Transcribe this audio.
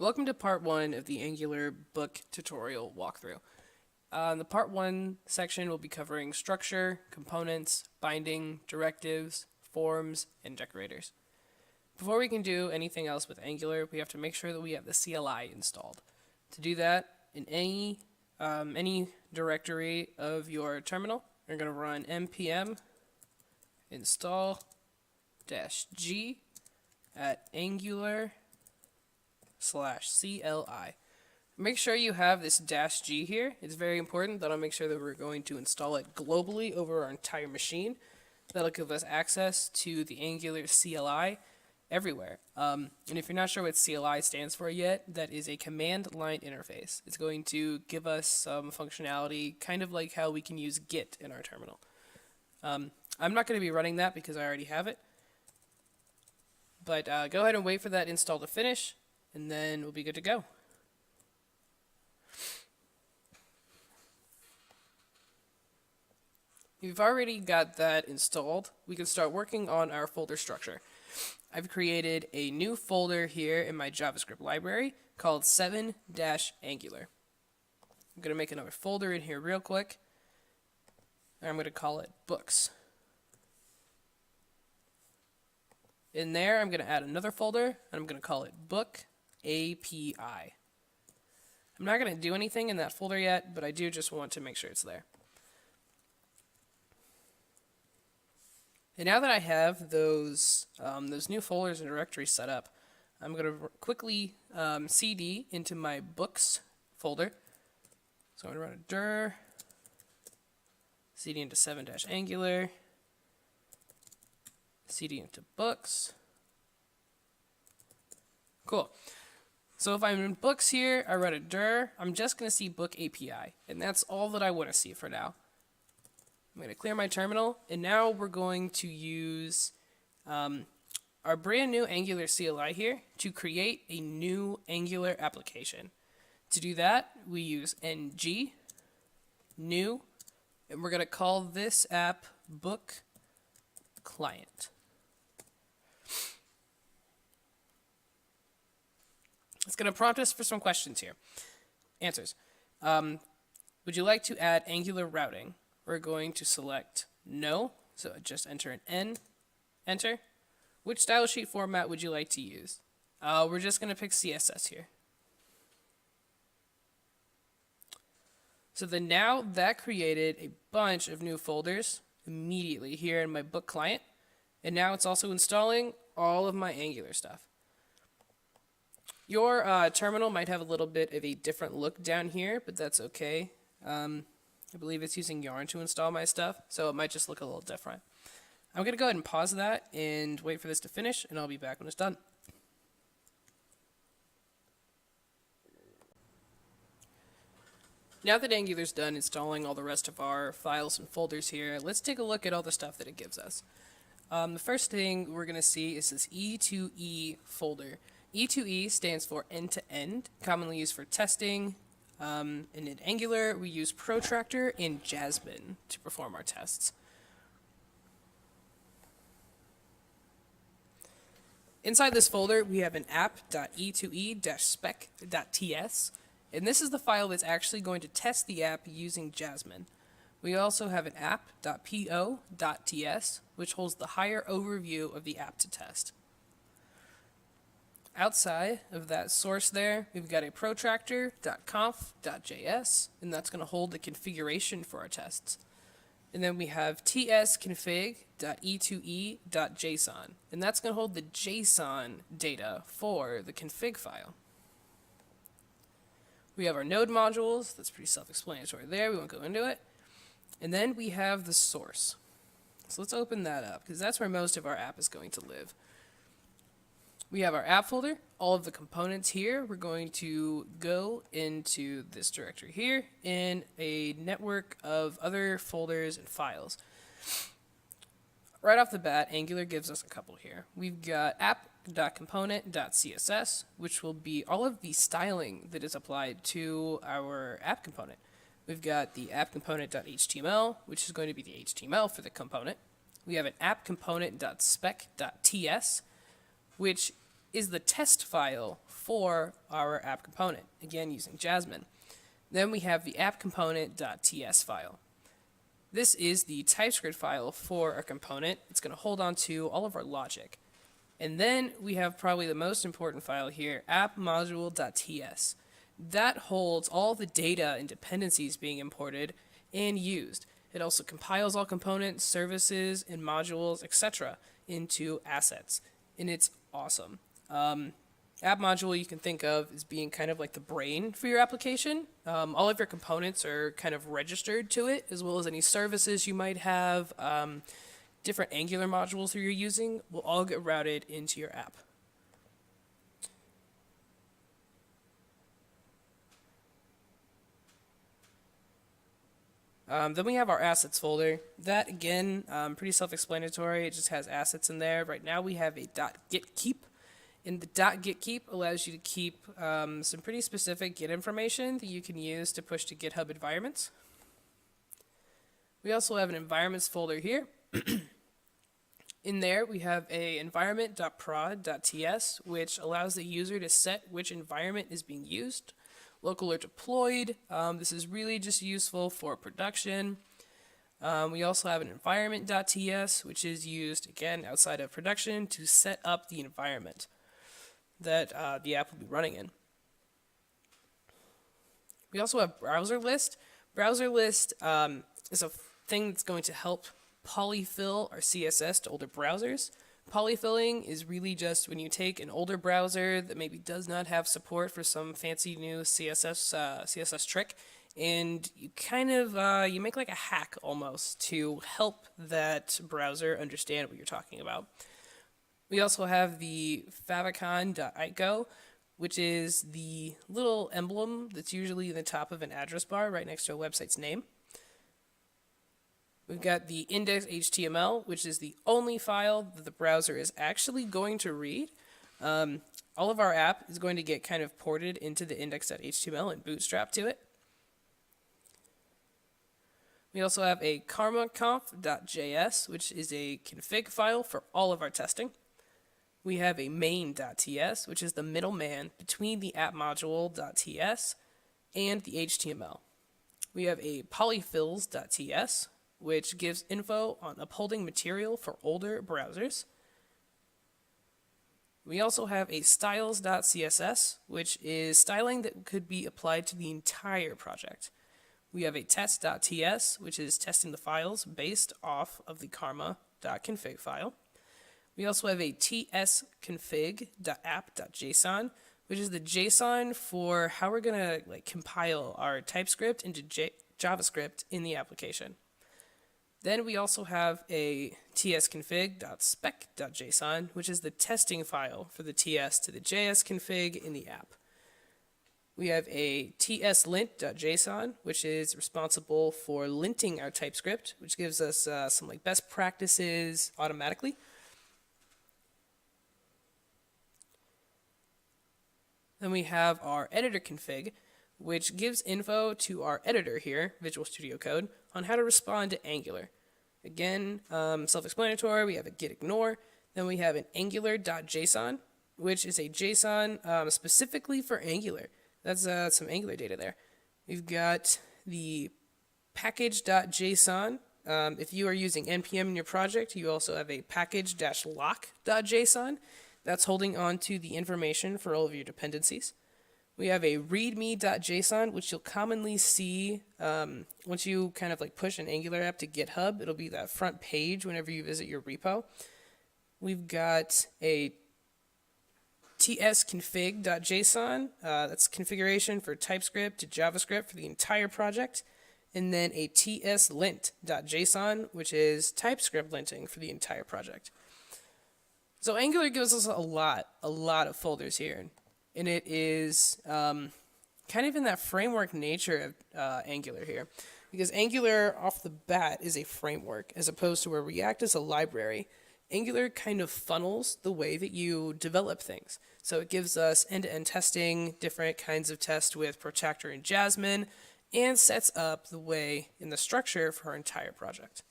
Welcome to part 1 of the Angular book tutorial walkthrough. The part 1 section will be covering structure, components, binding, directives, forms, and decorators. Before we can do anything else with Angular, we have to make sure that we have the CLI installed. To do that, in any directory of your terminal, you're going to run npm install-g at Angular /CLI. Make sure you have this -g here. It's very important. That'll make sure that we're going to install it globally over our entire machine. That'll give us access to the Angular CLI everywhere. And if you're not sure what CLI stands for yet, that is a command line interface. It's going to give us some functionality, kind of like how we can use Git in our terminal. I'm not going to be running that because I already have it. But go ahead and wait for that install to finish, and then we'll be good to go. If you've already got that installed, we can start working on our folder structure. I've created a new folder here in my JavaScript library called 7-Angular. I'm going to make another folder in here real quick, and I'm going to call it Books. In there, I'm going to add another folder, and I'm going to call it Book API. I'm not going to do anything in that folder yet, but I do just want to make sure it's there. And now that I have those new folders and directories set up, I'm going to quickly cd into my Books folder. So I'm going to run a dir, cd into 7-Angular, cd into Books. Cool. So if I'm in Books here, I run a dir, I'm just going to see Book API, and that's all that I want to see for now. I'm going to clear my terminal, and now we're going to use our brand new Angular CLI here to create a new Angular application. To do that, we use ng new, and we're going to call this app Book Client. It's going to prompt us for some questions here. Answers. Would you like to add Angular routing? We're going to select no, so just enter an N, enter. Which style sheet format would you like to use? We're just going to pick CSS here. So then now that created a bunch of new folders immediately here in my book client, and now it's also installing all of my Angular stuff. Your terminal might have a little bit of a different look down here, but that's okay. I believe it's using Yarn to install my stuff, so it might just look a little different. I'm going to go ahead and pause that and wait for this to finish, and I'll be back when it's done. Now that Angular's done installing all the rest of our files and folders here, let's take a look at all the stuff that it gives us. The first thing we're going to see is this E2E folder. E2E stands for end-to-end, commonly used for testing. And in Angular, we use Protractor and Jasmine to perform our tests. Inside this folder, we have an app.e2e-spec.ts, and this is the file that's actually going to test the app using Jasmine. We also have an app.po.ts, which holds the higher overview of the app to test. Outside of that source there, we've got a protractor.conf.js, and that's going to hold the configuration for our tests. And then we have tsconfig.e2e.json, and that's going to hold the JSON data for the config file. We have our node modules. That's pretty self-explanatory there. We won't go into it. And then we have the source. So let's open that up, because that's where most of our app is going to live. We have our app folder, all of the components here. We're going to go into this directory here in a network of other folders and files. Right off the bat, Angular gives us a couple here. We've got app.component.css, which will be all of the styling that is applied to our app component. We've got the app component.html, which is going to be the HTML for the component. We have an app component.spec.ts, which is the test file for our app component, again using Jasmine. Then we have the app component.ts file. This is the TypeScript file for our component. It's going to hold on to all of our logic. And then we have probably the most important file here, appmodule.ts. That holds all the data and dependencies being imported and used. It also compiles all components, services, and modules, etc. into assets. And it's awesome. App module you can think of as being kind of like the brain for your application. All of your components are kind of registered to it, as well as any services you might have. Different Angular modules that you're using will all get routed into your app. Then we have our assets folder. That, again, pretty self-explanatory. It just has assets in there. Right now we have a .getKeep. And the .getKeep allows you to keep some pretty specific Git information that you can use to push to GitHub environments. We also have an environments folder here. In there, we have a environment.prod.ts, which allows the user to set which environment is being used, local or deployed. This is really just useful for production. We also have an environment.ts, which is used, again, outside of production to set up the environment that the app will be running in. We also have browser list. Browser list is a thing that's going to help polyfill our CSS to older browsers. Polyfilling is really just when you take an older browser that maybe does not have support for some fancy new CSS trick, and you kind of you make like a hack almost to help that browser understand what you're talking about. We also have the Favicon Ico, which is the little emblem that's usually in the top of an address bar right next to a website's name. We've got the index.html, which is the only file that the browser is actually going to read. All of our app is going to get kind of ported into the index.html and bootstrapped to it. We also have a karmaconf.js, which is a config file for all of our testing. We have a main.ts, which is the middleman between the appmodule.ts and the HTML. We have a polyfills.ts, which gives info on upholding material for older browsers. We also have a styles.css, which is styling that could be applied to the entire project. We have a test.ts, which is testing the files based off of the karma.config file. We also have a tsconfig.app.json, which is the JSON for how we're going to compile our TypeScript into JavaScript in the application. Then we also have a tsconfig.spec.json, which is the testing file for the TS to the JS config in the app. We have a tslint.json, which is responsible for linting our TypeScript, which gives us some best practices automatically. Then we have our editor config, which gives info to our editor here, Visual Studio Code, on how to respond to Angular. Again, self-explanatory, we have a git ignore. Then we have an angular.json, which is a JSON specifically for Angular. That's some Angular data there. We've got the package.json. If you are using NPM in your project, you also have a package-lock.json. That's holding on to the information for all of your dependencies. We have a readme.json, which you'll commonly see once you kind of push an Angular app to GitHub. It'll be that front page whenever you visit your repo. We've got a tsconfig.json. That's configuration for TypeScript to JavaScript for the entire project. And then a tslint.json, which is TypeScript linting for the entire project. So Angular gives us a lot of folders here. And it is kind of in that framework nature of Angular here. Because Angular, off the bat, is a framework, as opposed to where React is a library. Angular kind of funnels the way that you develop things. So it gives us end-to-end testing, different kinds of tests with Protractor and Jasmine, and sets up the way in the structure for our entire project.